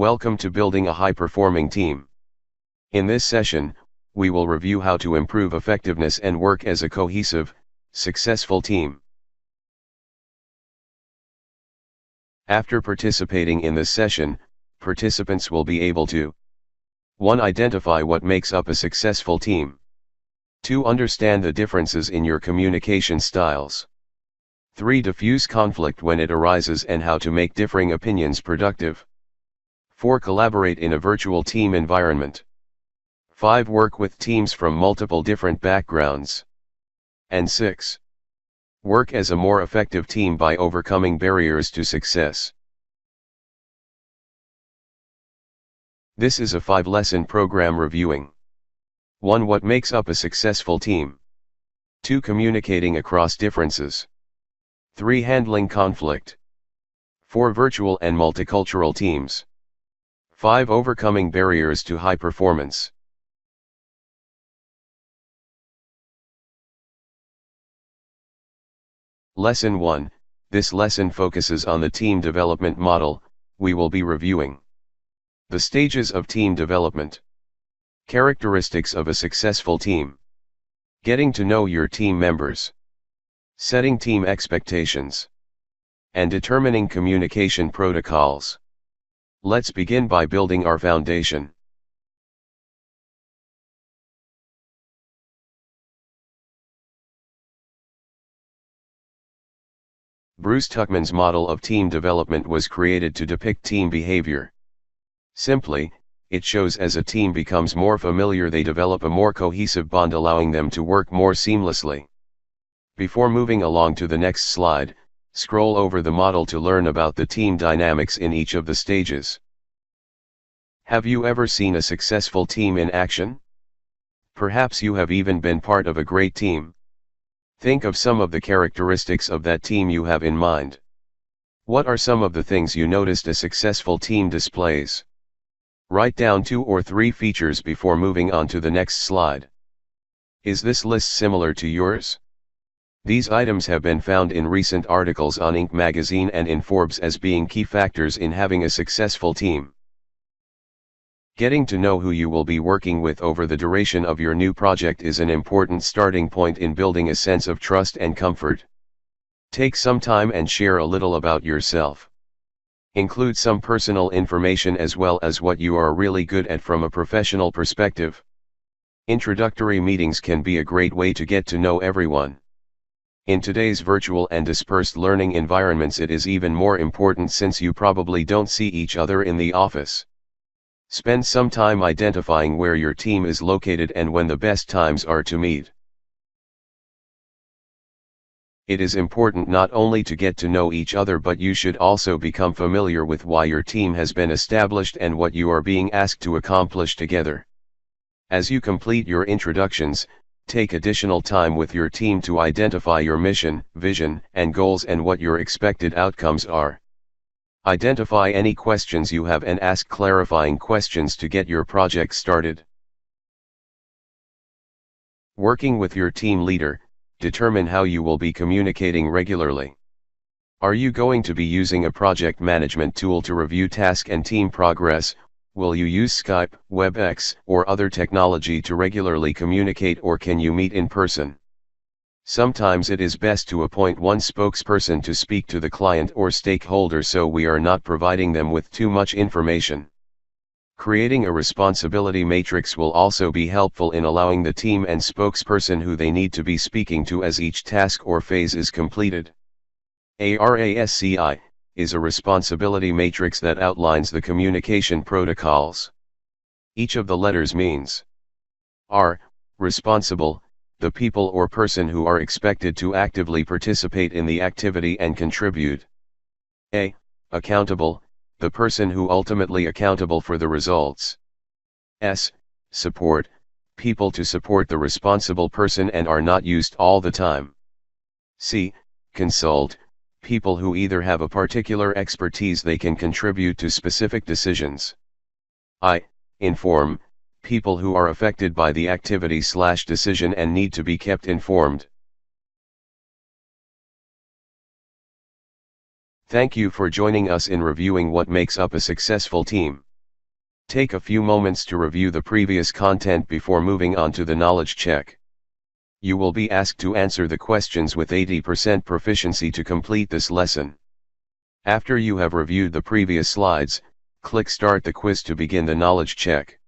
Welcome to Building a High-Performing Team. In this session, we will review how to improve effectiveness and work as a cohesive, successful team. After participating in this session, participants will be able to 1. Identify what makes up a successful team. 2. Understand the differences in your communication styles. 3. Diffuse conflict when it arises and how to make differing opinions productive. 4. Collaborate in a virtual team environment. 5. Work with teams from multiple different backgrounds. And 6. Work as a more effective team by overcoming barriers to success. This is a 5-lesson program reviewing 1. What makes up a successful team. 2. Communicating across differences. 3. Handling conflict. 4. Virtual and multicultural teams. 5. Overcoming barriers to high performance. Lesson 1. This lesson focuses on the team development model. We will be reviewing the stages of team development, characteristics of a successful team, getting to know your team members, setting team expectations, and determining communication protocols. Let's begin by building our foundation. Bruce Tuckman's model of team development was created to depict team behavior. Simply, it shows as a team becomes more familiar, they develop a more cohesive bond, allowing them to work more seamlessly. Before moving along to the next slide, scroll over the model to learn about the team dynamics in each of the stages. Have you ever seen a successful team in action? Perhaps you have even been part of a great team. Think of some of the characteristics of that team you have in mind. What are some of the things you noticed a successful team displays? Write down 2 or 3 features before moving on to the next slide. Is this list similar to yours? These items have been found in recent articles on Inc. magazine and in Forbes as being key factors in having a successful team. Getting to know who you will be working with over the duration of your new project is an important starting point in building a sense of trust and comfort. Take some time and share a little about yourself. Include some personal information as well as what you are really good at from a professional perspective. Introductory meetings can be a great way to get to know everyone. In today's virtual and dispersed learning environments, it is even more important since you probably don't see each other in the office. Spend some time identifying where your team is located and when the best times are to meet. It is important not only to get to know each other, but you should also become familiar with why your team has been established and what you are being asked to accomplish together. As you complete your introductions, take additional time with your team to identify your mission, vision, and goals and what your expected outcomes are. Identify any questions you have and ask clarifying questions to get your project started. Working with your team leader, determine how you will be communicating regularly. Are you going to be using a project management tool to review task and team progress? Will you use Skype, WebEx, or other technology to regularly communicate, or can you meet in person? Sometimes it is best to appoint one spokesperson to speak to the client or stakeholder so we are not providing them with too much information. Creating a responsibility matrix will also be helpful in allowing the team and spokesperson who they need to be speaking to as each task or phase is completed. A RASCI is a responsibility matrix that outlines the communication protocols. Each of the letters means R. Responsible, the people or person who are expected to actively participate in the activity and contribute. A. Accountable, the person who ultimately accountable for the results. S. Support, people to support the responsible person and are not used all the time. C. Consult, people who either have a particular expertise they can contribute to specific decisions. I. Inform, people who are affected by the activity/decision and need to be kept informed. Thank you for joining us in reviewing what makes up a successful team. Take a few moments to review the previous content before moving on to the knowledge check. You will be asked to answer the questions with 80% proficiency to complete this lesson. After you have reviewed the previous slides, click Start the quiz to begin the knowledge check.